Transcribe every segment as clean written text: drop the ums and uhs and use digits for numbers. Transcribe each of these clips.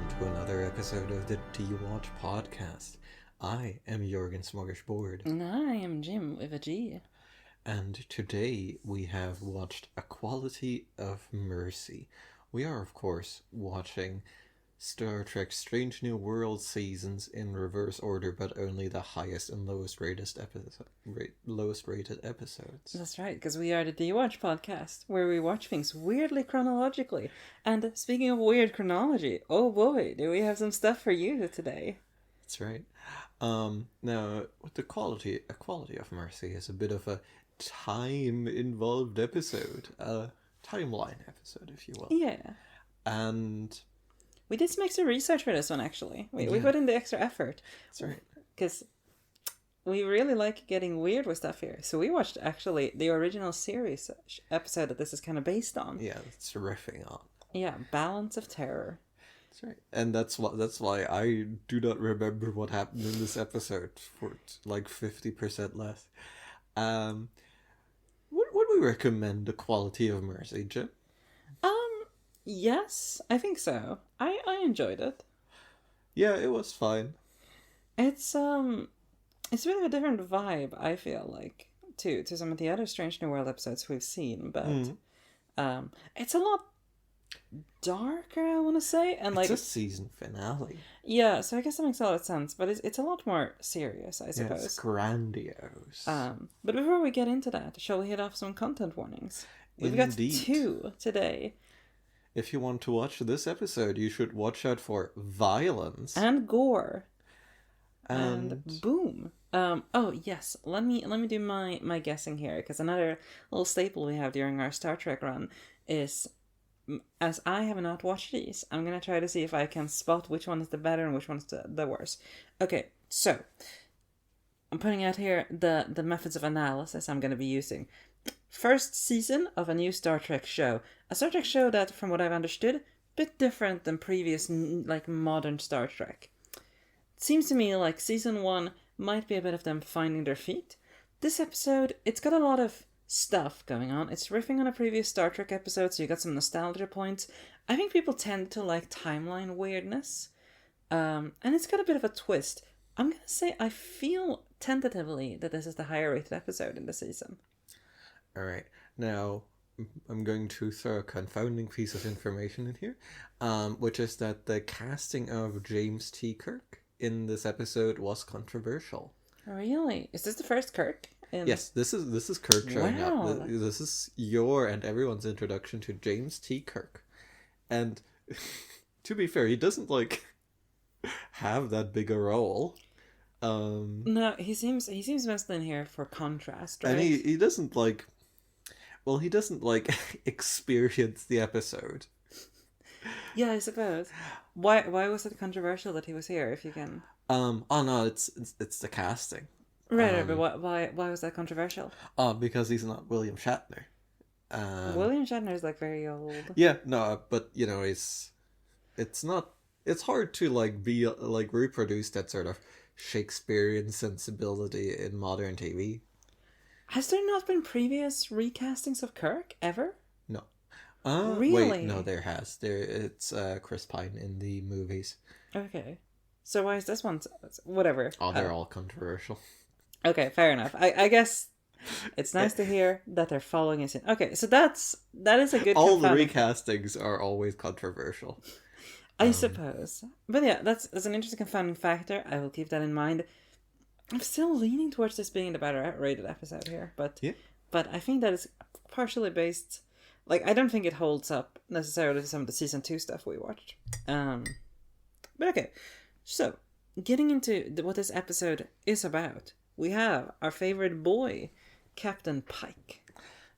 to another episode of the DewatchPod podcast. I am Jorgen Smorgasbord. And I am Jim with a G. And today we have watched A Quality of Mercy. We are, of course, watching Star Trek Strange New Worlds seasons in reverse order, but only the highest and lowest rated episodes. That's right, because we are the DewatchPod podcast, where we watch things weirdly chronologically. And speaking of weird chronology, oh boy, do we have some stuff for you today. That's right. Now, with A Quality of Mercy is a bit of a time-involved episode. A timeline episode, if you will. Yeah. And we did some extra research for this one, actually. We put in the extra effort. That's right. Because we really like getting weird with stuff here. So we watched, actually, the original series episode that this is kind of based on. Yeah, it's riffing on. Yeah, Balance of Terror. That's right. And that's why I do not remember what happened in this episode for like 50% less. Would we recommend The Quality of Mercy, Jim? Yes, I think so. I enjoyed it. Yeah, it was fine. It's really a different vibe, I feel like, to some of the other Strange New World episodes we've seen, but it's a lot darker, I want to say, and it's a season finale. Yeah, so I guess that makes a lot of sense, but it's a lot more serious, I suppose. Yeah, it's grandiose. But before we get into that, shall we hit off some content warnings? We've got 2 today. If you want to watch this episode, you should watch out for violence and gore. And boom. Oh yes, let me do my guessing here, because another little staple we have during our Star Trek run is, as I have not watched these, I'm gonna try to see if I can spot which one is the better and which one's the worst. Okay, so I'm putting out here the methods of analysis I'm gonna be using. First season of a new Star Trek show. A Star Trek show that, from what I've understood, a bit different than previous, like, modern Star Trek. It seems to me like season 1 might be a bit of them finding their feet. This episode, it's got a lot of stuff going on. It's riffing on a previous Star Trek episode, so you got some nostalgia points. I think people tend to like timeline weirdness. And it's got a bit of a twist. I'm going to say I feel tentatively that this is the higher rated episode in the season. Alright, now I'm going to throw a confounding piece of information in here, which is that the casting of James T. Kirk in this episode was controversial. Really? Is this the first Kirk? Yes, this is Kirk showing up. This is your and everyone's introduction to James T. Kirk. And to be fair, he doesn't like have that big a role. No, he seems mostly in here for contrast, right? And he doesn't like, well, he doesn't like experience the episode. Yeah, I suppose. Why was it controversial that he was here, if you can? Oh no, it's the casting. Right, but why was that controversial? Because he's not William Shatner. William Shatner is like very old. Yeah, no, but you know, it's hard to like be like reproduce that sort of Shakespearean sensibility in modern TV. Has there not been previous recastings of Kirk ever? No. Really? Wait, no, there has. It's Chris Pine in the movies. Okay. So why is this one whatever? Oh, they're all controversial. Okay, fair enough. I guess it's nice to hear that they're following us in. Okay, so that is a good. All the recastings are always controversial. I suppose. But yeah, that's an interesting confounding factor. I will keep that in mind. I'm still leaning towards this being the better rated episode here, but I think that is partially based. Like, I don't think it holds up necessarily to some of the season 2 stuff we watched. But okay, so getting into what this episode is about, we have our favorite boy, Captain Pike.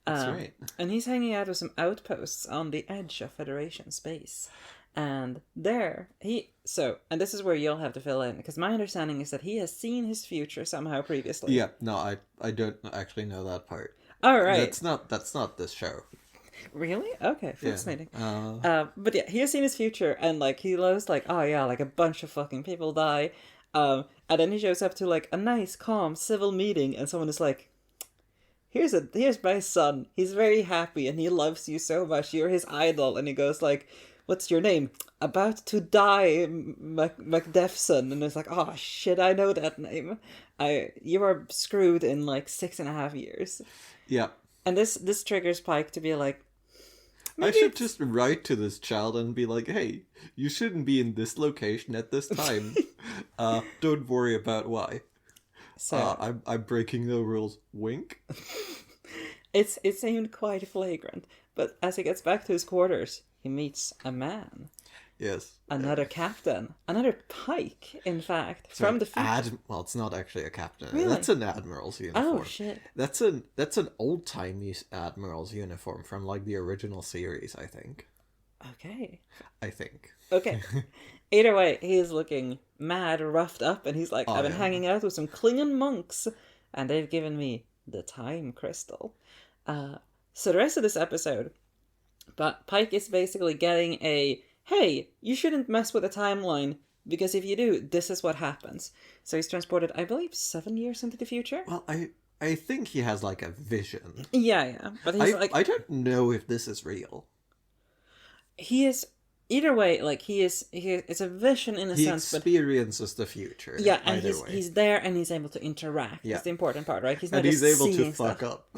That's right. And he's hanging out with some outposts on the edge of Federation space. And there, and this is where you'll have to fill in, because my understanding is that he has seen his future somehow previously. Yeah, no, I don't actually know that part. All right. That's not this show. Really? Okay, fascinating. Yeah. But yeah, he has seen his future, and like he knows, like, oh yeah, like a bunch of fucking people die. And then he shows up to like a nice, calm, civil meeting, and someone is like, here's my son. He's very happy, and he loves you so much. You're his idol. And he goes like, what's your name? About to die, Macdefson. And it's like, oh shit, I know that name. You are screwed in like 6.5 years. Yeah. And this triggers Pike to be like, I should just write to this child and be like, hey, you shouldn't be in this location at this time. Don't worry about why. So I'm breaking the rules. Wink. It seemed quite flagrant, but as he gets back to his quarters, he meets a man. Yes. Another captain. Another Pike, in fact, from the future. Well, it's not actually a captain. Really? That's an admiral's uniform. Oh, shit. That's an old-timey admiral's uniform from, like, the original series, I think. Okay. I think. Okay. Either way, he is looking mad, roughed up, and he's like, I've been hanging out with some Klingon monks, and they've given me the time crystal. So the rest of this episode, but Pike is basically getting a, hey, you shouldn't mess with the timeline, because if you do, this is what happens. So he's transported, I believe, 7 years into the future? Well, I think he has, like, a vision. Yeah. But he's I don't know if this is real. He is... Either way, like, it's a vision in a sense, but... He experiences the future. Yeah, and he's there and he's able to interact. Yeah. That's the important part, right? He's not he's able to stuff. fuck up.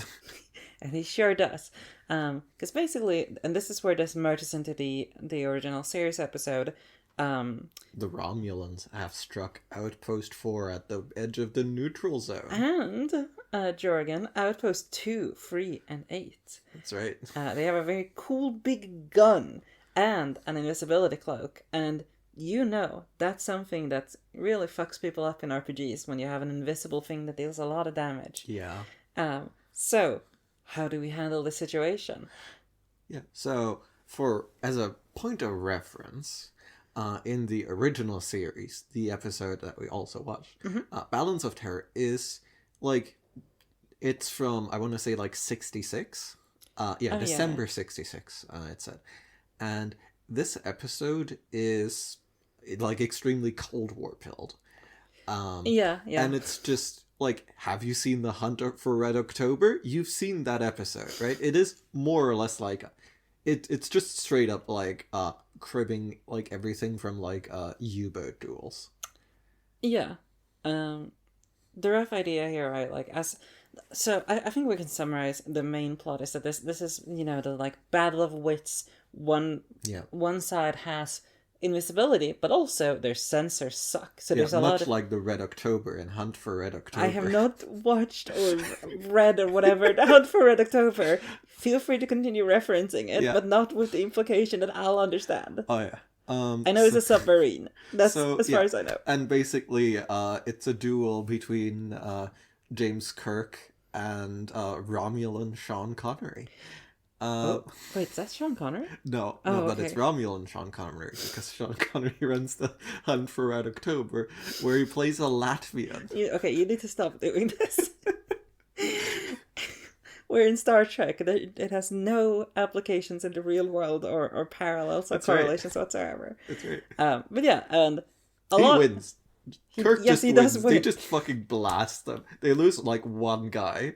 And he sure does. Because basically, and this is where this merges into the original series episode, the Romulans have struck Outpost 4 at the edge of the neutral zone. And, Jorgen, Outpost 2, 3, and 8. That's right. They have a very cool big gun and an invisibility cloak. And that's something that really fucks people up in RPGs when you have an invisible thing that deals a lot of damage. Yeah. So, how do we handle this situation? Yeah, so as a point of reference, in the original series, the episode that we also watched, Balance of Terror is, like, it's from, I want to say, like, 66? December 66, it said. And this episode is, like, extremely Cold War pilled. Yeah. And it's just, like, have you seen The Hunt for Red October? You've seen that episode, right? It is more or less like, it's just straight up, like, cribbing, like, everything from, like, U-boat duels. Yeah. The rough idea here, right, like, so I think we can summarize the main plot is that this is, the, like, battle of wits. One side has invisibility, but also their sensors suck. So there's a lot of... like the Red October and Hunt for Red October. I have not watched or read or whatever the Hunt for Red October. Feel free to continue referencing it, but not with the implication that I'll understand. Oh yeah. I know it's a submarine. That's as far as I know. And basically, it's a duel between James Kirk and Romulan Sean Connery. Wait, is that Sean Connery? No, but it's Romulan Sean Connery, because Sean Connery runs the Hunt for Red October, where he plays a Latvian. You need to stop doing this. Where in Star Trek, it has no applications in the real world or parallels or correlations whatsoever. That's right. But yeah, and he wins. Kirk just wins. Does win. They just fucking blast them. They lose like one guy.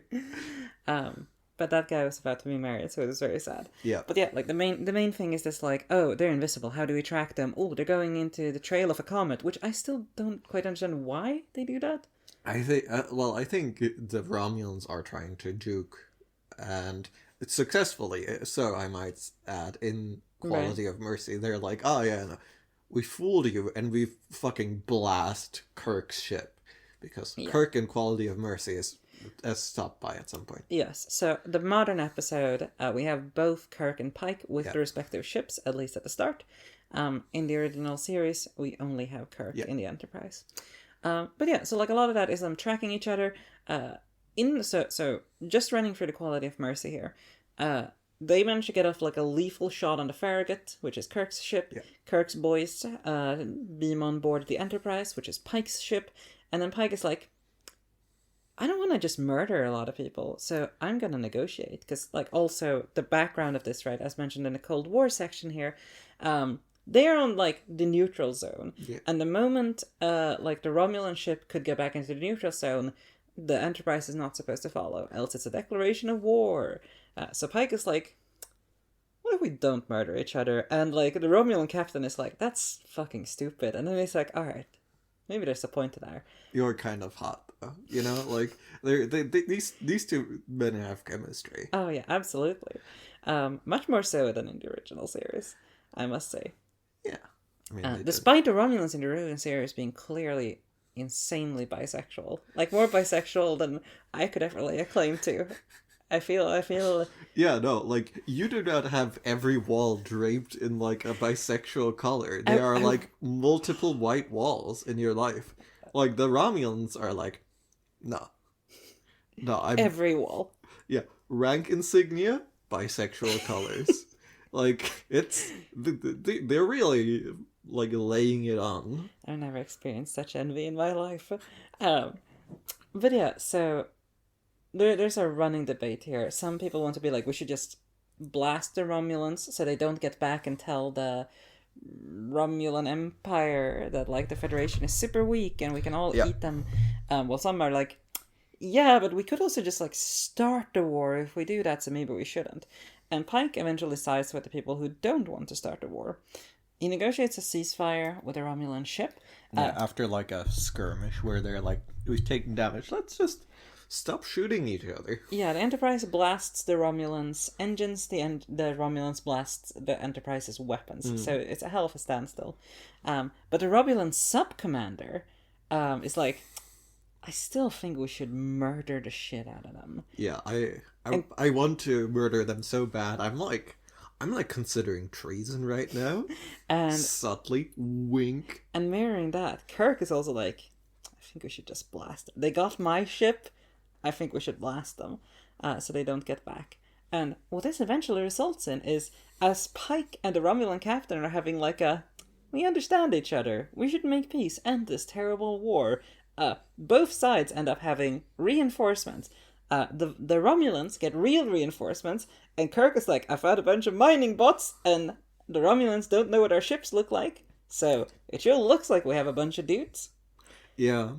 But that guy was about to be married, so it was very sad. Yeah. But yeah, like the main thing is this, like, oh, they're invisible. How do we track them? Oh, they're going into the trail of a comet, which I still don't quite understand why they do that. I think the Romulans are trying to juke, and successfully. So I might add, in Quality of Mercy, they're like, oh yeah, no, we fooled you, and we fucking blast Kirk's ship, because Kirk in Quality of Mercy is stopped by at some point. Yes, so the modern episode, we have both Kirk and Pike with their respective ships, at least at the start. In the original series, we only have Kirk in the Enterprise. But yeah, so like a lot of that is them tracking each other. So just running through the Quality of Mercy here. They managed to get off like a lethal shot on the Farragut, which is Kirk's ship. Yeah. Kirk's boys beam on board the Enterprise, which is Pike's ship. And then Pike is like, I don't want to just murder a lot of people, so I'm going to negotiate. Because, like, also, the background of this, right, as mentioned in the Cold War section here, they're on, like, the neutral zone. Yeah. And the moment, like, the Romulan ship could get back into the neutral zone, the Enterprise is not supposed to follow, else it's a declaration of war. So Pike is like, what if we don't murder each other? And like the Romulan captain is like, that's fucking stupid. And then he's like, all right, maybe there's a point there. You're kind of hot, though. You know, like these two men have chemistry. Oh yeah, absolutely. Much more so than in the original series, I must say. Yeah, I mean, despite the Romulans in the original series being clearly insanely bisexual, like more bisexual than I could ever lay a claim to. I feel. Yeah, no, like you do not have every wall draped in like a bisexual color. There are like multiple white walls in your life. Like the Romulans are like, no, I'm every wall. Yeah, rank insignia, bisexual colors. Like it's they're really like laying it on. I've never experienced such envy in my life. But yeah, so there's a running debate here. Some people want to be like, we should just blast the Romulans so they don't get back and tell the Romulan Empire that like the Federation is super weak and we can all eat them. Well, some are like, yeah, but we could also just like start the war if we do that, so maybe we shouldn't. And Pike eventually sides with the people who don't want to start the war. He negotiates a ceasefire with a Romulan ship. After like a skirmish where they're like, we've taken damage, let's just stop shooting each other. Yeah, the Enterprise blasts the Romulans' engines, the Romulans blast the Enterprise's weapons. So it's a hell of a standstill. But the Romulan sub-commander is like, I still think we should murder the shit out of them. Yeah, I want to murder them so bad. I'm like considering treason right now. And subtly wink. And mirroring that, Kirk is also like, I think we should just blast them. They got my ship. I think we should blast them, so they don't get back. And what this eventually results in is, as Pike and the Romulan captain are having like we understand each other. We should make peace, end this terrible war. Both sides end up having reinforcements. The Romulans get real reinforcements, and Kirk is like, I found a bunch of mining bots, and the Romulans don't know what our ships look like, so it sure looks like we have a bunch of dudes. Yeah.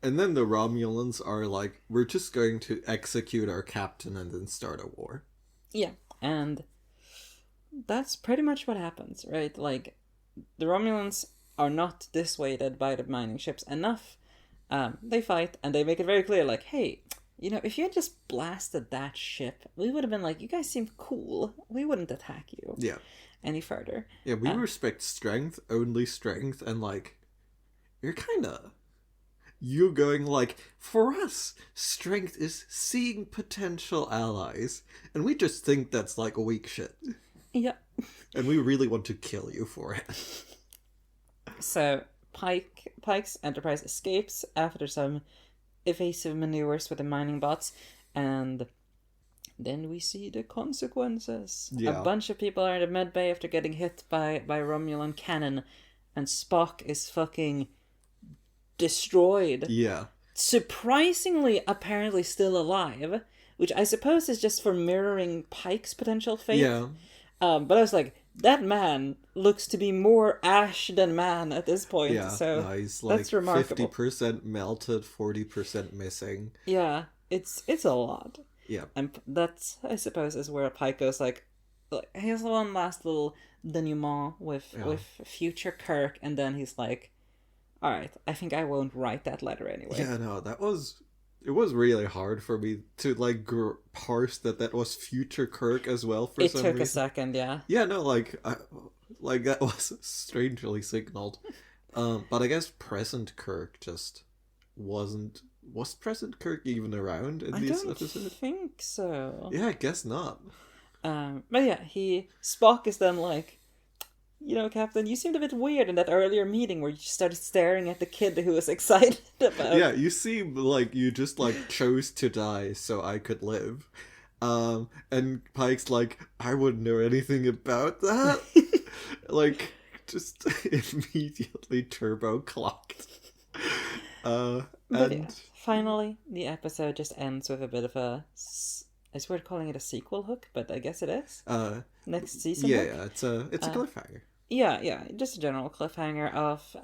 And then the Romulans are like, we're just going to execute our captain and then start a war. Yeah, and that's pretty much what happens, right? Like, the Romulans are not dissuaded by the mining ships enough. They fight, and they make it very clear, like, hey, if you had just blasted that ship, we would have been like, you guys seem cool. We wouldn't attack you any further. Yeah, we respect strength, only strength, and like, you're kind of... You going like, for us, strength is seeing potential allies. And we just think that's like weak shit. Yeah. And we really want to kill you for it. So, Pike's Enterprise escapes after some evasive maneuvers with the mining bots. And then we see the consequences. Yeah. A bunch of people are in the medbay after getting hit by Romulan cannon. And Spock is fucking... destroyed. Yeah. Surprisingly, apparently still alive, which I suppose is just for mirroring Pike's potential fate. Yeah. But I was like, that man looks to be more ash than man at this point. Yeah. So no, he's like that's remarkable. 50% melted, 40% missing. Yeah, it's a lot. Yeah. And that's, I suppose, is where Pike goes like he has one last little denouement with future Kirk, and then he's like, all right, I think I won't write that letter anyway. Yeah, no, it was really hard for me to like parse that was future Kirk as well for some reason. It took a second, yeah. Yeah, no, like that was strangely signaled. But I guess present Kirk just wasn't. Was present Kirk even around in these episodes? I don't think so. Yeah, I guess not. But yeah, Spock is then like, Captain, you seemed a bit weird in that earlier meeting where you started staring at the kid who was excited about... Yeah, you seem like you just, like, chose to die so I could live. And Pike's like, I wouldn't know anything about that. Like, just immediately turbo-clocked. But yeah, finally, the episode just ends with a bit of a... It's weird calling it a sequel hook, but I guess it is. Next season hook? Yeah, it's a cliffhanger. Yeah, just a general cliffhanger of...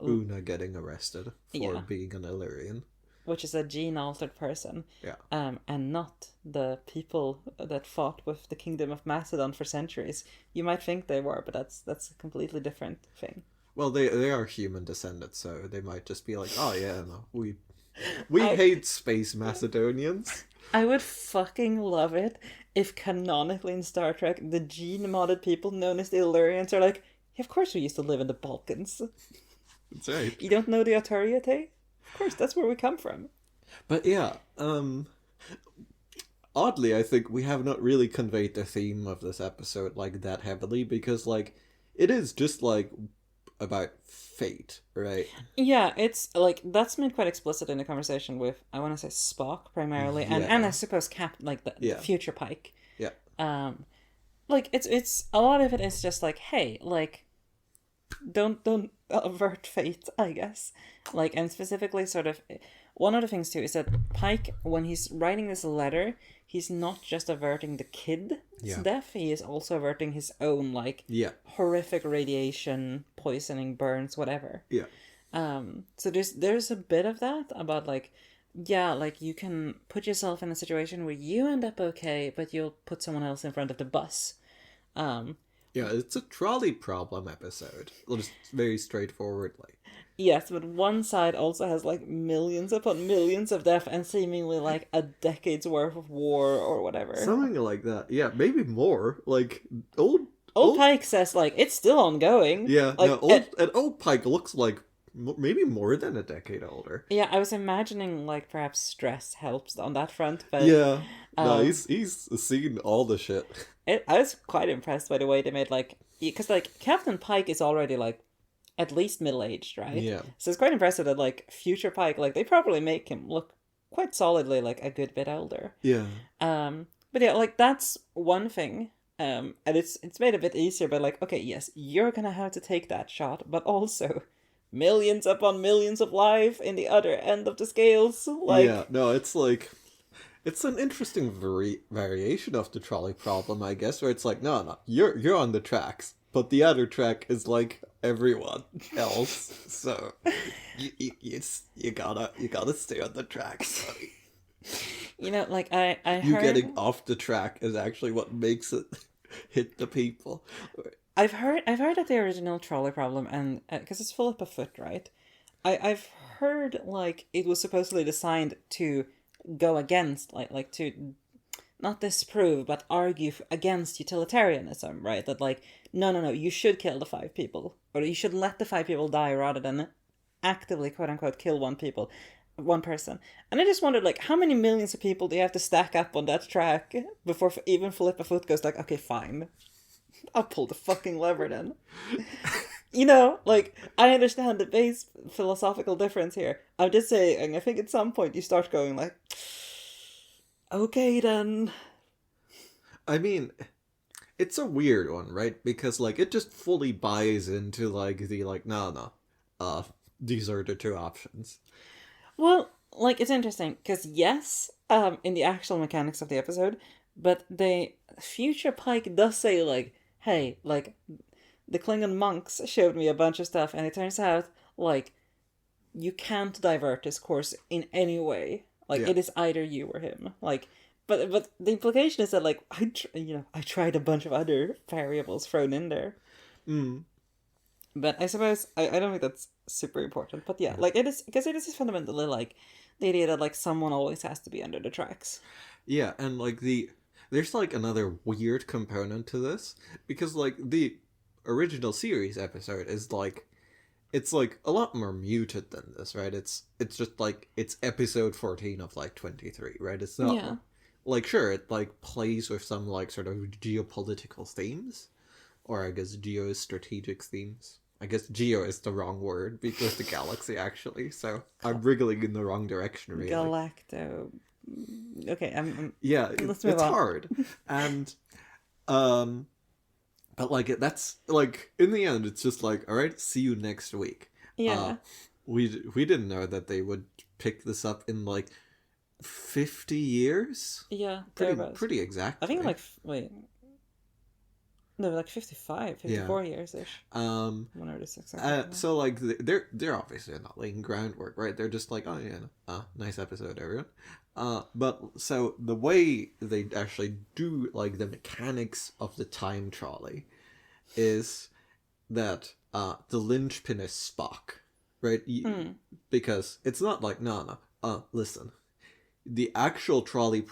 Una getting arrested for being an Illyrian. which is a gene-altered person, Yeah. and not the people that fought with the Kingdom of Macedon for centuries. You might think they were, but that's a completely different thing. Well, they are human descendants, so they might just be like, oh yeah, no, we I hate space Macedonians. I would fucking love it if canonically in Star Trek the gene-modded people known as the Illyrians are like, yeah, of course we used to live in the Balkans. That's right. You don't know the Authoriate? Of course, that's where we come from. But yeah, oddly, I think we have not really conveyed the theme of this episode like that heavily because like it is just like about fate, right? Yeah, it's like that's made quite explicit in the conversation with I want to say Spock primarily, and I suppose Cap like the future Pike. Yeah. Like it's a lot of it is just like, hey, like don't avert fate, I guess. Like, and specifically sort of one of the things too is that Pike, when he's writing this letter, he's not just averting the kid's death, he is also averting his own like horrific radiation, poisoning, burns, whatever. Yeah. So there's a bit of that about like, yeah, like you can put yourself in a situation where you end up okay, but you'll put someone else in front of the bus. Yeah, it's a trolley problem episode. Just very straightforwardly. Yes, but one side also has like millions upon millions of death and seemingly like a decade's worth of war or whatever. Something like that. Yeah, maybe more. Like old Pike says like it's still ongoing. Yeah, like, no, old Pike looks like maybe more than a decade older. Yeah, I was imagining like perhaps stress helps on that front, but yeah, no, he's seen all the shit. I was quite impressed by the way they made like because like Captain Pike is already like at least middle-aged, right? Yeah. So it's quite impressive that like future Pike, like they probably make him look quite solidly like a good bit older. Yeah. But yeah, like that's one thing. And it's made a bit easier, but like, okay, yes, you're gonna have to take that shot, but also millions upon millions of life in the other end of the scales. Like, yeah, no, it's like it's an interesting variation of the trolley problem, I guess, where it's like, no, you're on the tracks, but the other track is like everyone else, so you gotta stay on the tracks, buddy. You know, like I you heard getting off the track is actually what makes it hit the people. I've heard that the original trolley problem, and because it's Philippa Foot, right? I've heard like it was supposedly designed to go against like to not disprove but argue against utilitarianism, right? That like no, you should kill the 5 people, or you should let the 5 people die rather than actively quote unquote kill one person. And I just wondered like how many millions of people do you have to stack up on that track before even Philippa Foot goes like, okay, fine, I'll pull the fucking lever then. You know, like, I understand the base philosophical difference here. I'm just saying, I think at some point you start going like, okay then. I mean, it's a weird one, right? Because, like, it just fully buys into, like, the, like, no, these are the 2 options. Well, like, it's interesting, because yes, in the actual mechanics of the episode, but the future Pike does say, like, hey, like, the Klingon monks showed me a bunch of stuff, and it turns out, like, you can't divert this course in any way. Like, it is either you or him. Like, but the implication is that, like, I tried a bunch of other variables thrown in there. Mm. But I suppose, I don't think that's super important. But yeah, like, it is, because it is fundamentally, like, the idea that, like, someone always has to be under the tracks. Yeah, and, like, there's, like, another weird component to this, because, like, the original series episode is like it's like a lot more muted than this, right? It's just like it's episode 14 of like 23, right? It's not like sure it like plays with some like sort of geopolitical themes, or I guess geostrategic themes. I guess geo is the wrong word because the galaxy actually, so I'm wriggling in the wrong direction really. Galacto. Okay, I'm yeah, it's hard. And but, like, that's, like, in the end, it's just like, all right, see you next week. Yeah. We didn't know that they would pick this up in, like, 50 years? Yeah. Pretty exactly. I think, like, wait. No, like 55, 54 years ish. 106. So like they're obviously not laying groundwork, right? They're just like, oh yeah, nice episode, everyone. But so the way they actually do like the mechanics of the time trolley is that the linchpin is Spock, right? Because it's not like no. Listen, the actual trolley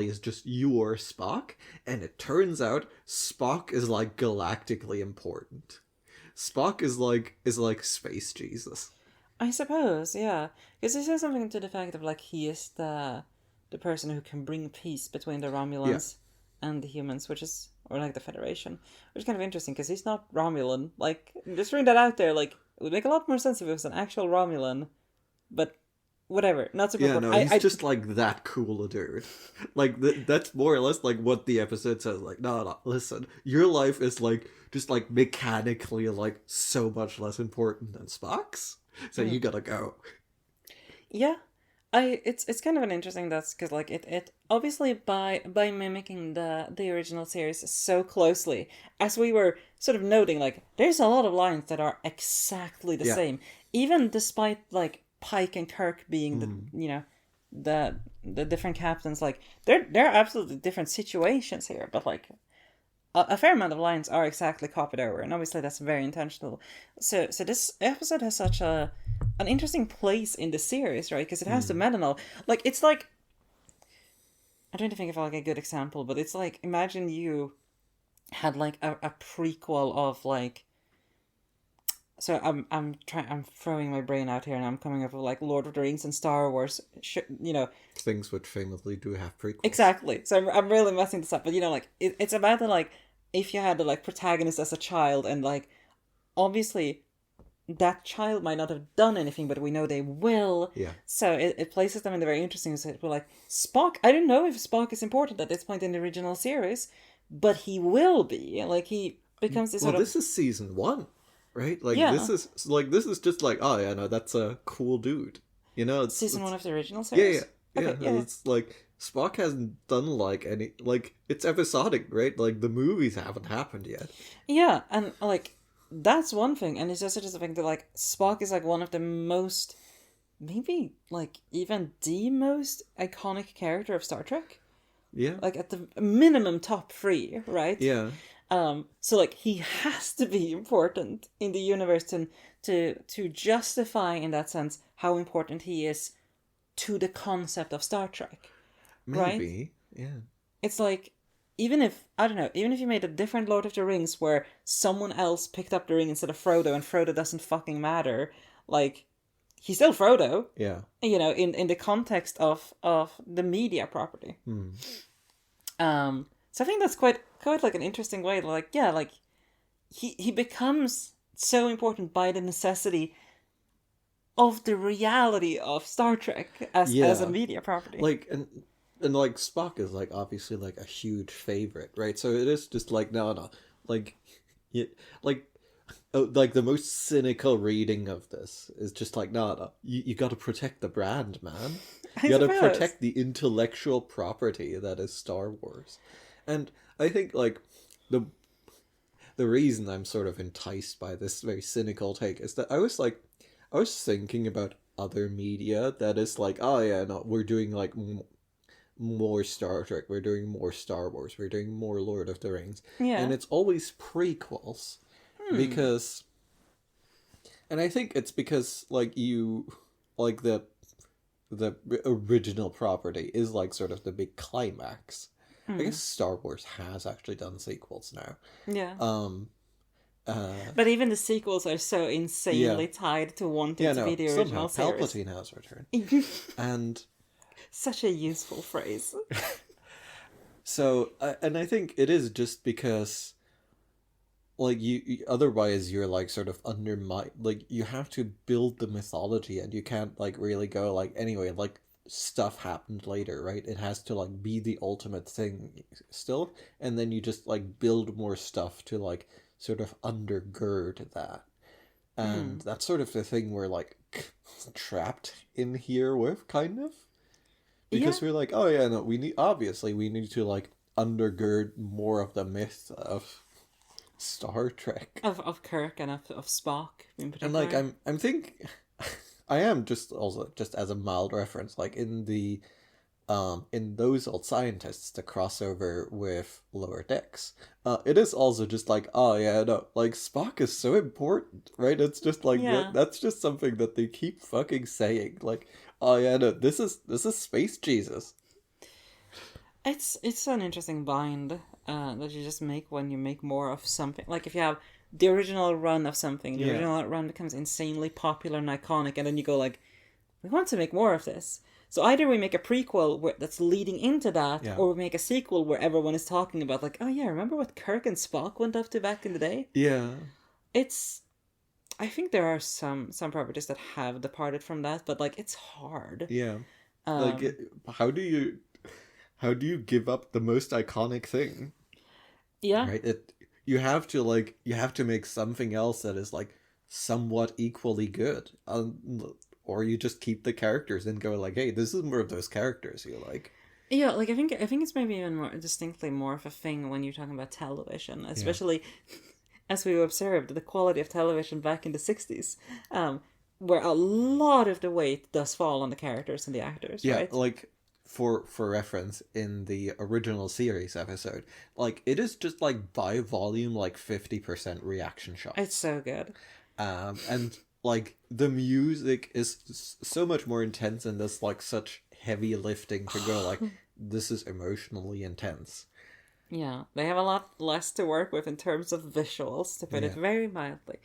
is just your Spock, and it turns out Spock is like galactically important. Spock is like space Jesus. I suppose, yeah, because he says something to the fact of like he is the person who can bring peace between the Romulans and the humans, which is, or like the Federation, which is kind of interesting because he's not Romulan. Like, just throwing that out there, like it would make a lot more sense if it was an actual Romulan, but whatever, not super important. No, he's just like that cool a dude. Like that's more or less like what the episode says. Like, no, listen, your life is like just like mechanically like so much less important than Spock's. So you gotta go. Yeah, it's kind of an interesting that's because like it obviously by mimicking the original series so closely, as we were sort of noting, like there's a lot of lines that are exactly the same, even despite like Pike and Kirk being the different captains. Like they're absolutely different situations here, but like a fair amount of lines are exactly copied over, and obviously that's very intentional. So this episode has such an interesting place in the series, right? Because it has the meta. Like it's like, I'm trying to think of like a good example, but it's like, imagine you had like a prequel of like. So I'm throwing my brain out here, and I'm coming up with like Lord of the Rings and Star Wars, things which famously do have prequels. Exactly. So I'm really messing this up, but like it's about the like, if you had the like protagonist as a child, and like obviously that child might not have done anything, but we know they will. Yeah. So it places them in the very interesting state. We're like, Spock, I don't know if Spock is important at this point in the original series, but he will be. Like he becomes this this is season 1. Right? Like this is just like, oh yeah, no, that's a cool dude. You know, it's season 1 of the original series. Yeah. It's like Spock hasn't done like any, like it's episodic, right? Like the movies haven't happened yet. Yeah, and like that's one thing, and it's just the thing that like Spock is like one of the most, maybe like even the most iconic character of Star Trek. Yeah. Like at the minimum top 3, right? Yeah. So like he has to be important in the universe to justify in that sense how important he is to the concept of Star Trek. Maybe. Right? Yeah. It's like, even if you made a different Lord of the Rings where someone else picked up the ring instead of Frodo, and Frodo doesn't fucking matter, like he's still Frodo. Yeah. In the context of the media property. So I think that's quite like an interesting way to like, yeah, like he becomes so important by the necessity of the reality of Star Trek as a media property. Like and like Spock is like obviously like a huge favorite, right? So it is just like no, like like the most cynical reading of this is just like no, you got to protect the brand, man. You got to protect the intellectual property that is Star Wars. And I think like the reason I'm sort of enticed by this very cynical take is that I was thinking about other media that is like, oh yeah, no, we're doing like more Star Trek, we're doing more Star Wars, we're doing more Lord of the Rings, and it's always prequels because, and I think it's because like you like the original property is like sort of the big climax. I guess Star Wars has actually done sequels now. Yeah. But even the sequels are so insanely tied to wanting to be the original series. Palpatine has returned. And such a useful phrase. So, and I think it is just because, like, you otherwise you're like sort of undermine, like you have to build the mythology, and you can't like really go like, anyway, like stuff happened later, right? It has to like be the ultimate thing still, and then you just like build more stuff to like sort of undergird that. And that's sort of the thing we're like trapped in here with, kind of, because we're like, oh yeah, no, we need to like undergird more of the myth of Star Trek. Of Kirk and of Spock in And particular. like I'm think I am just also just as a mild reference, like in those old scientists, the crossover with Lower Decks, it is also just like, oh yeah, no, like Spock is so important, right? It's just like Yeah. that's just something that they keep fucking saying, like, oh yeah, no, this is space Jesus. It's an interesting bind that you just make when you make more of something. Like if you have the original run of something, the Yeah, original run becomes insanely popular and iconic, and then you go like, we want to make more of this. So either we make a prequel that's leading into that, yeah, or we make a sequel where everyone is talking about like, oh yeah, remember what Kirk and Spock went up to back in the day? yeah, It's I think there are some properties that have departed from that, but like it's hard. yeah. Like, Um, how do you give up the most iconic thing? yeah, Right? You have to make something else that is like somewhat equally good. Or you just keep the characters and go like, hey, this is more of those characters you like. yeah. Like I think it's maybe even more distinctly more of a thing when you're talking about television, Yeah. especially as we observed the quality of television back in the '60s, where a lot of the weight does fall on the characters and the actors, Yeah, right? like for reference, in the original series episode, like it is just like by volume like 50% reaction It's shots. so good. And like the music is so much more intense, and there's like such heavy lifting to go like, this is emotionally intense. Yeah, they have a lot less to work with in terms of visuals, to put it Yeah. very mildly.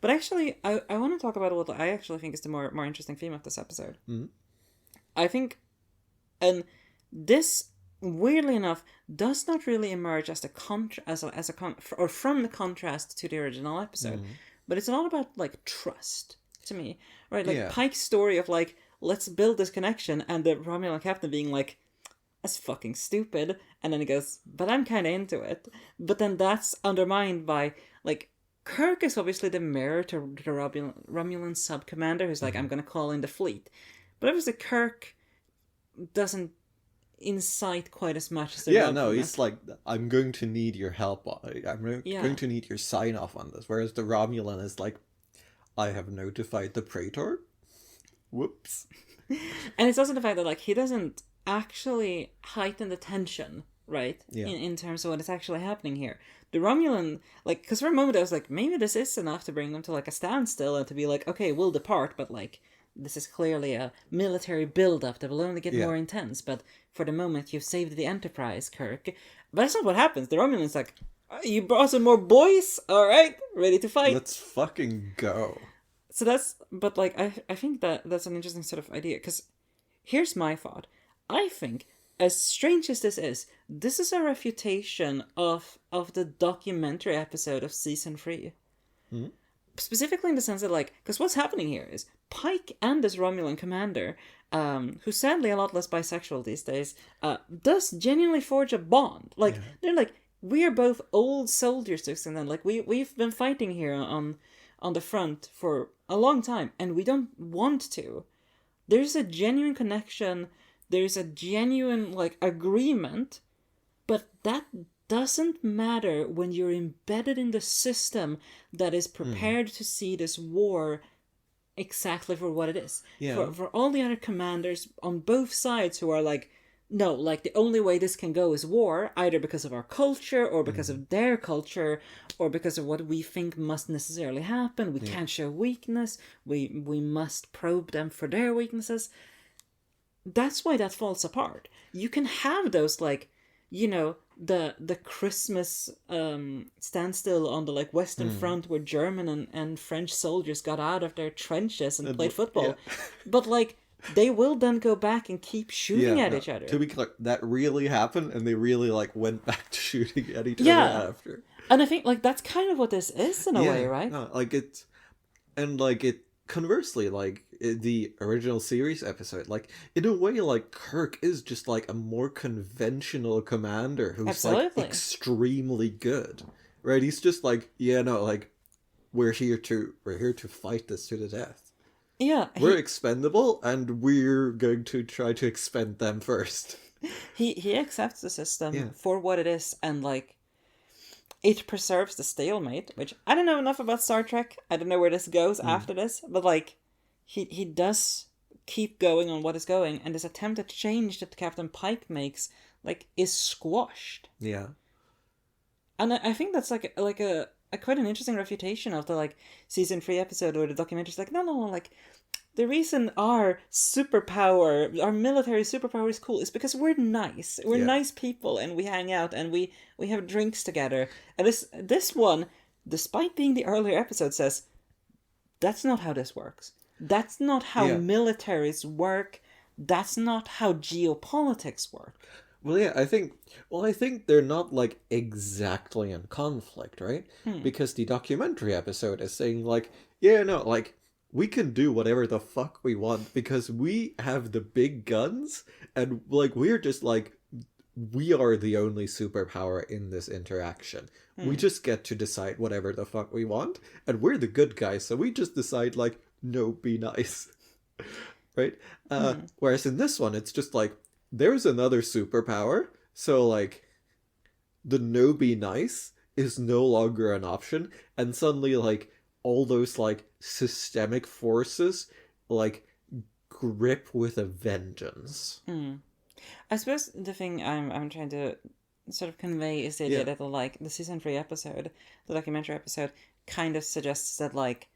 But actually, I want to talk about what I actually think is the more interesting theme of this episode. Mhm. I think, and this weirdly enough does not really emerge as the or from the contrast to the original episode, but it's a lot about like trust to me, right? Like Yeah. Pike's story of like, let's build this connection, and the Romulan captain being like, that's fucking stupid, and then he goes, but I'm kind of into it. But then that's undermined by like, Kirk is obviously the mirror to the Romulan sub commander who's like, I'm gonna call in the fleet. But obviously Kirk doesn't incite quite as much as the Yeah, no, Romulan. he's like, I'm going to need your help. Yeah. Going to need your sign off on this. Whereas the Romulan is like, I have notified the Praetor. Whoops. And it's also the fact that like he doesn't actually heighten the tension, right? Yeah. In terms of what is actually happening here. The Romulan, like, because for a moment I was like, maybe this is enough to bring them to like a standstill and to be like, okay, we'll depart, but like, this is clearly a military build-up that will only get Yeah. more intense. But for the moment, you've saved the Enterprise, Kirk. But that's not what happens. The Romulan's like, you brought some more boys, all right, ready to fight. Let's fucking go. So that's, but like, I think that's an interesting sort of idea, because here's my thought. I think, as strange as this is a refutation of the documentary episode of season 3. Specifically in the sense that, like, because what's happening here is Pike and this Romulan commander, who's sadly a lot less bisexual these days, does genuinely forge a bond. Like, they're like, we are both old soldiers to extent, like, we've been fighting here on the front for a long time, and we don't want to. There's a genuine connection, there's a genuine, like, agreement, but that doesn't matter when you're embedded in the system that is prepared to see this war exactly for what it is. Yeah. For all the other commanders on both sides who are like, no, like the only way this can go is war, either because of our culture or because of their culture or because of what we think must necessarily happen. We can't show weakness. We must probe them for their weaknesses. That's why that falls apart. You can have those, like, you know, the Christmas standstill on the like Western Front where German and French soldiers got out of their trenches and played football. Yeah. But like, they will then go back and keep shooting at each other. To be clear, that really happened, and they really like went back to shooting at each Yeah. other after. And I think like that's kind of what this is in a way, right? No, like it, and like it. Conversely, like the original series episode, like in a way, like Kirk is just like a more conventional commander who's Absolutely. like extremely good, right? He's just like, yeah, no, like we're here to fight this to the death. Yeah, We're expendable, and we're going to try to expend them first. he accepts the system Yeah. for what it is, and like it preserves the stalemate, which I don't know enough about Star Trek. I don't know where this goes after this, but like he does keep going on what is going, and this attempted change that Captain Pike makes like is squashed. Yeah. And I think that's like a quite an interesting refutation of the like season 3 episode where the documentary's like, no, like the reason our military superpower is cool is because we're nice. We're Yeah. nice people, and we hang out, and we have drinks together. And this one, despite being the earlier episode, says that's not how this works. That's not how Yeah. militaries work. That's not how geopolitics work. Well, yeah, I think they're not like exactly in conflict, right? Because the documentary episode is saying like, yeah, no, like we can do whatever the fuck we want because we have the big guns and like we're just like we are the only superpower in this interaction. We just get to decide whatever the fuck we want and we're the good guys, so we just decide like no, be nice. Right? Whereas in this one it's just like there's another superpower, so like the no be nice is no longer an option, and suddenly like all those like systemic forces like grip with a vengeance. I suppose the thing I'm trying to sort of convey is the idea that like the season 3 episode, the documentary episode, kind of suggests that like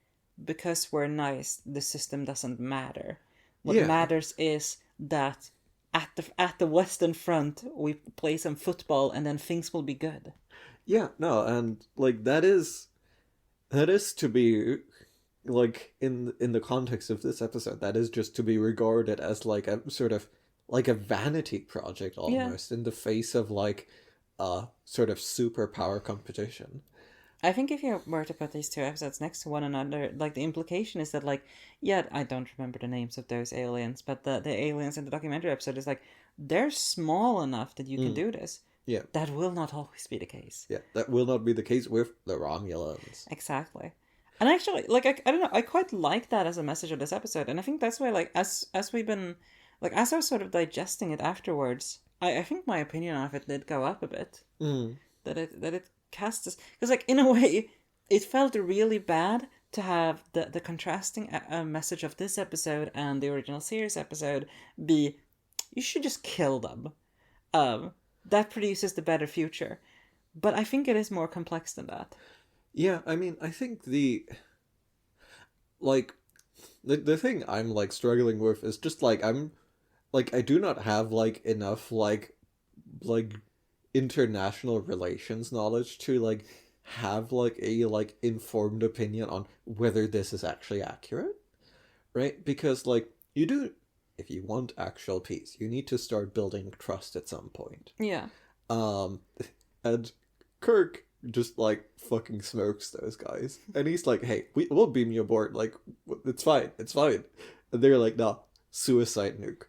because we're nice, the system doesn't matter. What matters is that at the Western Front we play some football and then things will be good. Yeah, no, and like that is to be like in the context of this episode, that is just to be regarded as like a sort of like a vanity project almost in the face of like a sort of superpower competition. I think if you were to put these two episodes next to one another, like the implication is that like, yeah, I don't remember the names of those aliens, but the aliens in the documentary episode is like, they're small enough that you can do this. Yeah. That will not always be the case. Yeah, that will not be the case with the Romulans. Exactly. And actually, like, I don't know, I quite like that as a message of this episode. And I think that's why, like, as we've been, like, as I was sort of digesting it afterwards, I think my opinion of it did go up a bit. That it cast us, because like in a way it felt really bad to have the contrasting message of this episode and the original series episode be you should just kill them, that produces the better future. But I think it is more complex than that. Yeah, I mean, I think the thing I'm like struggling with is just like I do not have like enough like international relations knowledge to like have like a like informed opinion on whether this is actually accurate, right? Because like you do, if you want actual peace, you need to start building trust at some point. Yeah. And Kirk just like fucking smokes those guys, and he's like, "Hey, we'll beam you aboard. Like, it's fine, it's fine." And they're like, "No, suicide nuke,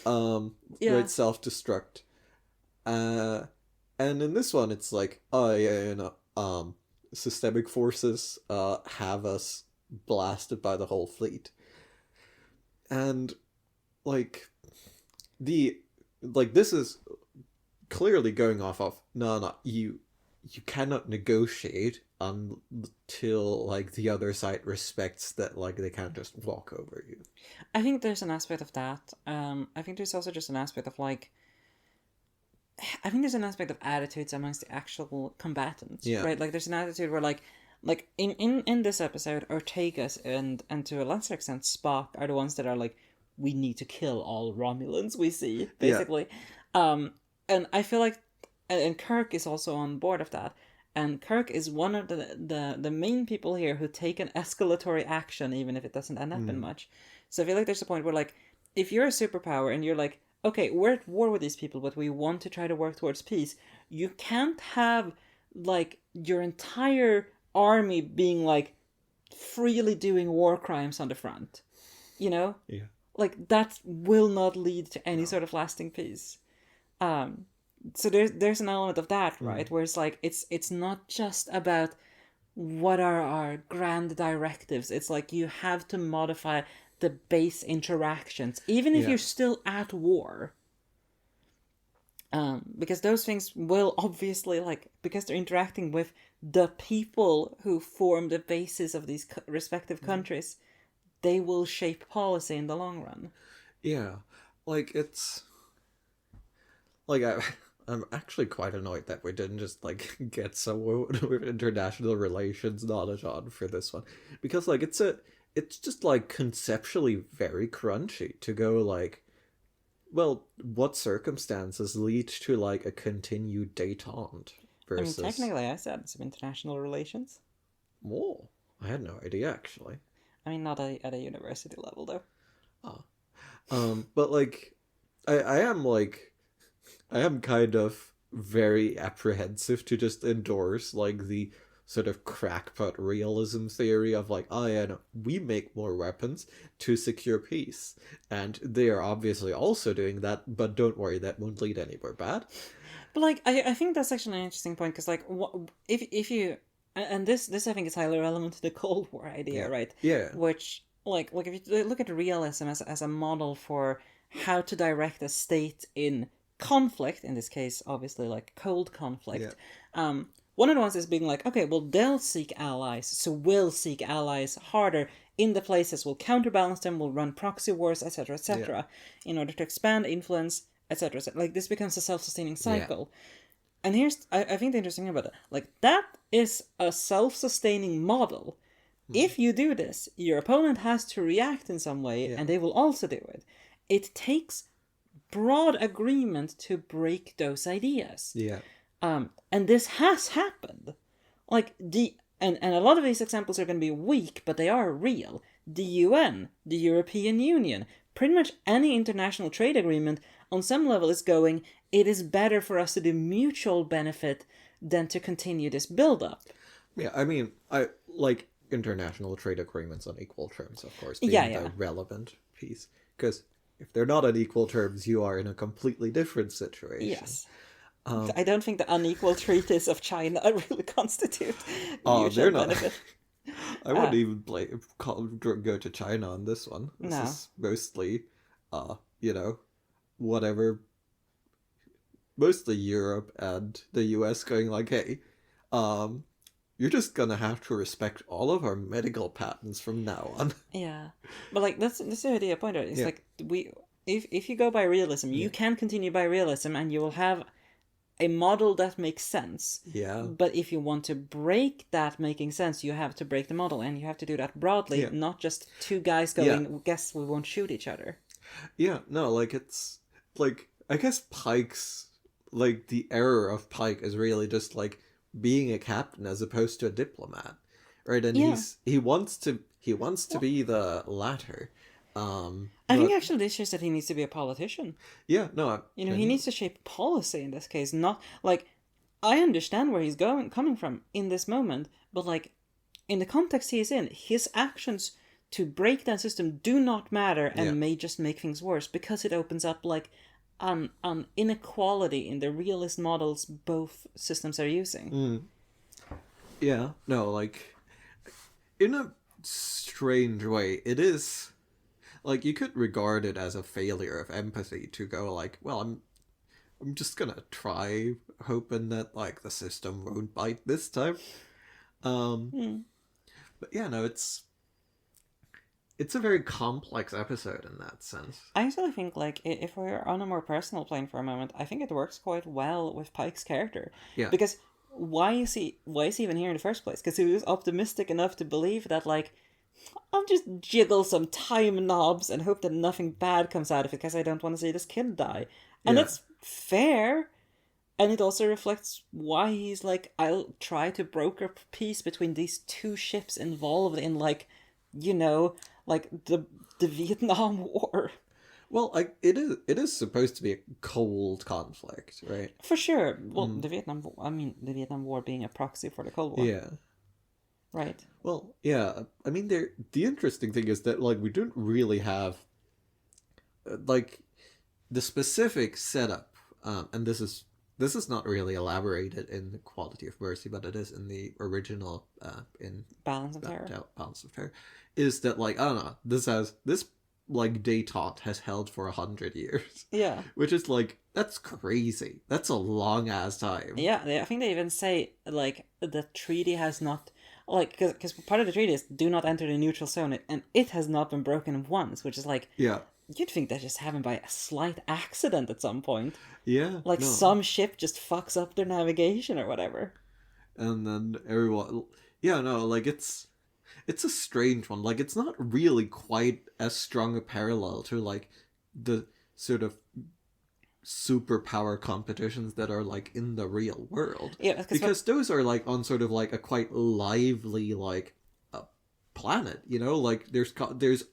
right, self-destruct." And in this one, it's like, oh yeah, systemic forces have us blasted by the whole fleet, and like this is clearly going off of no, you cannot negotiate until like the other side respects that like they can't just walk over you. I think there's an aspect of that. I think there's also just an aspect of like, I think there's an aspect of attitudes amongst the actual combatants, right? Like there's an attitude where like in this episode, Ortegas and to a lesser extent Spock are the ones that are like, we need to kill all Romulans we see, basically. And I feel like, and Kirk is also on board of that. And Kirk is one of the main people here who take an escalatory action, even if it doesn't end up in much. So I feel like there's a point where like, if you're a superpower and you're like, okay, we're at war with these people, but we want to try to work towards peace, you can't have like your entire army being like freely doing war crimes on the front, you know? Yeah. Like that will not lead to any sort of lasting peace. So there's an element of that, right? Where it's like it's not just about what are our grand directives. It's like you have to modify the base interactions, even if you're still at war. Because those things will obviously, like, because they're interacting with the people who form the basis of these respective countries, they will shape policy in the long run. Yeah, like it's like I'm actually quite annoyed that we didn't just like get someone with international relations knowledge on for this one, because like it's just like conceptually very crunchy to go like, well, what circumstances lead to like a continued détente versus. I mean, technically, I said some international relations. Oh, I had no idea actually. I mean, not at a university level though. But like, I am like, I am kind of very apprehensive to just endorse like the sort of crackpot realism theory of like, oh yeah, no, we make more weapons to secure peace, and they are obviously also doing that, but don't worry, that won't lead anywhere bad. But like, I think that's actually an interesting point, because like, if you, and this I think is highly relevant to the Cold War idea, right? Yeah. Which like if you look at realism as a model for how to direct a state in conflict, in this case, obviously like cold conflict. One of the ones is being like, okay, well, they'll seek allies, so we'll seek allies harder in the places, we'll counterbalance them, we'll run proxy wars, etc., in order to expand influence, etc. Like, this becomes a self-sustaining cycle. And here's, I think the interesting thing about it, like, that is a self-sustaining model. If you do this, your opponent has to react in some way, and they will also do it. It takes broad agreement to break those ideas. And this has happened. Like, and a lot of these examples are going to be weak, but they are real. The UN, the European Union, pretty much any international trade agreement on some level is going, it is better for us to do mutual benefit than to continue this build-up. Yeah, I mean, I like international trade agreements on equal terms, of course, being the relevant piece. Because if they're not on equal terms, you are in a completely different situation. Yes. I don't think the unequal treaties of China really constitute mutual benefit. I wouldn't even go to China on this one. This is mostly, whatever. Mostly Europe and the US going like, hey, you're just gonna have to respect all of our medical patents from now on. Yeah, but like that's the idea. Point out. It's like if you go by realism, you can continue by realism, and you will have a model that makes sense. Yeah. But if you want to break that making sense, you have to break the model, and you have to do that broadly, not just two guys going, guess we won't shoot each other. Yeah, no, like it's like, I guess Pike's, like the error of Pike is really just like being a captain as opposed to a diplomat. Right? And he wants to be the latter. I think actually this is that he needs to be a politician. Yeah, no. He needs to shape policy in this case. Not like, I understand where he's coming from in this moment, but like in the context he is in, his actions to break that system do not matter and may just make things worse, because it opens up like an inequality in the realist models both systems are using. Yeah, no, like in a strange way, it is. Like, you could regard it as a failure of empathy to go like, well, I'm just gonna try hoping that like the system won't bite this time. But yeah, no, it's a very complex episode in that sense. I actually think, like, if we're on a more personal plane for a moment, I think it works quite well with Pike's character. Yeah. Because why is he even here in the first place? Because he was optimistic enough to believe that, like, I'll just jiggle some time knobs and hope that nothing bad comes out of it, because I don't want to see this kid die. And that's fair. And it also reflects why he's like, I'll try to broker peace between these two ships involved in, like, like the Vietnam War. Well, it is supposed to be a cold conflict, right? For sure. Well, the Vietnam War being a proxy for the Cold War. Yeah. Right. Well, yeah. I mean, the interesting thing is that like we don't really have like the specific setup, and this is not really elaborated in the Quality of Mercy, but it is in the original in Balance of Terror. Balance of Terror. is that, like, I don't know, this like detente has held for 100 years. Yeah. Which is like, that's crazy. That's a long ass time. Yeah, I think they even say, like, the treaty has not, like, because part of the treaty is do not enter the neutral zone, and it has not been broken once, which is like, Yeah. you'd think that just happened by a slight accident at some point. Yeah. Like, no. some ship just fucks up their navigation or whatever. And then everyone, yeah, no, like, it's a strange one. Like, it's not really quite as strong a parallel to, like, the sort of superpower competitions that are, like, in the real world. Yeah, because those are, like, on sort of, like, a quite lively, like, planet, you know? Like, there's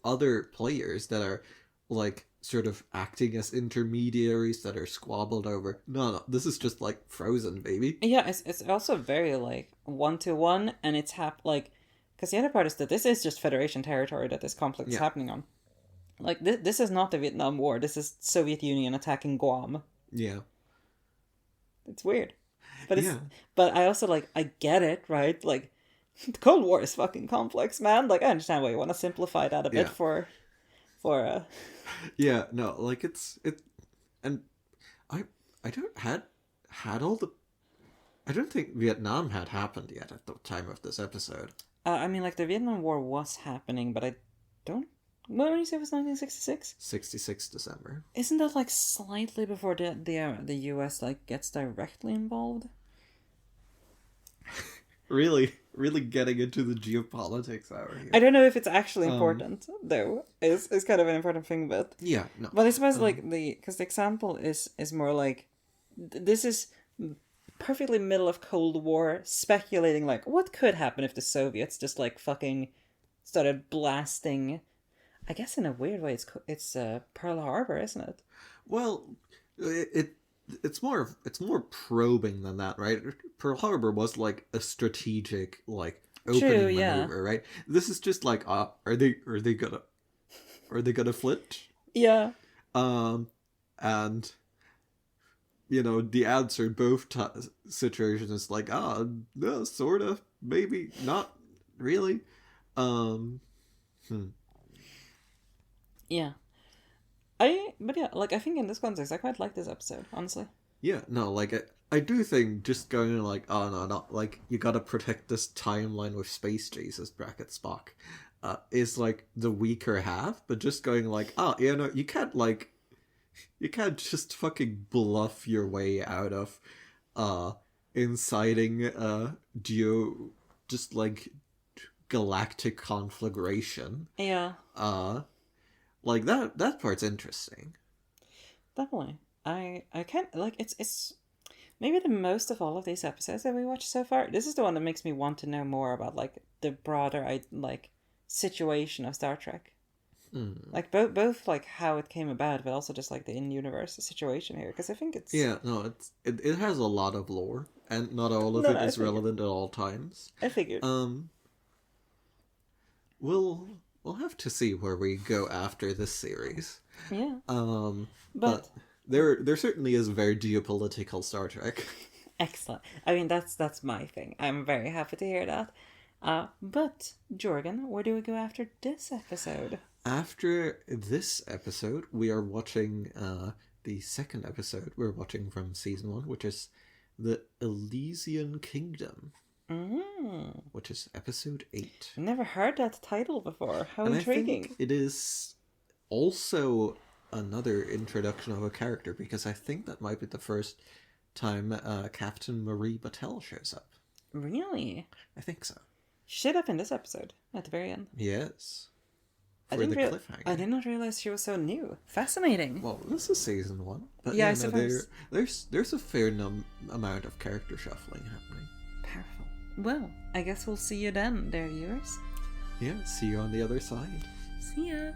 other players that are, like, sort of acting as intermediaries that are squabbled over. No, this is just, like, Frozen, baby. Yeah, it's also very, like, 1-to-1, and it's like, because the other part is that this is just Federation territory that this conflict is happening on. Like, this is not the Vietnam War. This is Soviet Union attacking Guam. Yeah. It's weird. But but I also, like, I get it, right? Like, the Cold War is fucking complex, man. Like, I understand why you want to simplify that a bit for Yeah, no, like, and I don't had all the... I don't think Vietnam had happened yet at the time of this episode. I mean, like, the Vietnam War was happening, but I don't... What did you say it was 1966? 66 December. Isn't that, like, slightly before the US, like, gets directly involved? Really getting into the geopolitics hour here. I don't know if it's actually important, though. It's kind of an important thing, but... Yeah, no. But I suppose, like, because the example is more like... This is perfectly middle of Cold War, speculating, like, what could happen if the Soviets just, like, fucking started blasting... I guess in a weird way it's Pearl Harbor, isn't it? Well, it's more probing than that, right? Pearl Harbor was, like, a strategic, like, opening maneuver, right? This is just like, are they gonna flinch? Yeah. And you know, the answer in both situations is like, no, sort of, maybe, not really. Yeah. But yeah, like, I think in this context, I quite like this episode, honestly. Yeah, no, like, I do think just going like, oh no, not like, you gotta protect this timeline with Space Jesus, bracket Spock, is like the weaker half, but just going like, you know, you can't just fucking bluff your way out of, inciting, just like, galactic conflagration. Yeah. Like, that part's interesting. Definitely. I can't, like, it's maybe the most of all of these episodes that we watched so far. This is the one that makes me want to know more about, like, the broader, like, situation of Star Trek. Like, both like, how it came about, but also just, like, the in-universe situation here, because I think it's... Yeah, no, it has a lot of lore, and not all of it is relevant at all times. I figured. We'll have to see where we go after this series. Yeah. But there certainly is very geopolitical Star Trek. Excellent. I mean, that's my thing. I'm very happy to hear that. But Jorgen, where do we go after this episode? After this episode, we are watching the second episode we're watching from season 1, which is the Elysian Kingdom. Which is episode 8. I've never heard that title before. How intriguing. I think it is also another introduction of a character, because I think that might be the first time Captain Marie Battelle shows up. Really? I think so. She showed up in this episode at the very end. Yes. I did not realize she was so new. Fascinating. Well, this is season 1. But yeah, I suppose. There's a fair amount of character shuffling happening. Powerful. Well, I guess we'll see you then, dear viewers. Yeah, see you on the other side. See ya.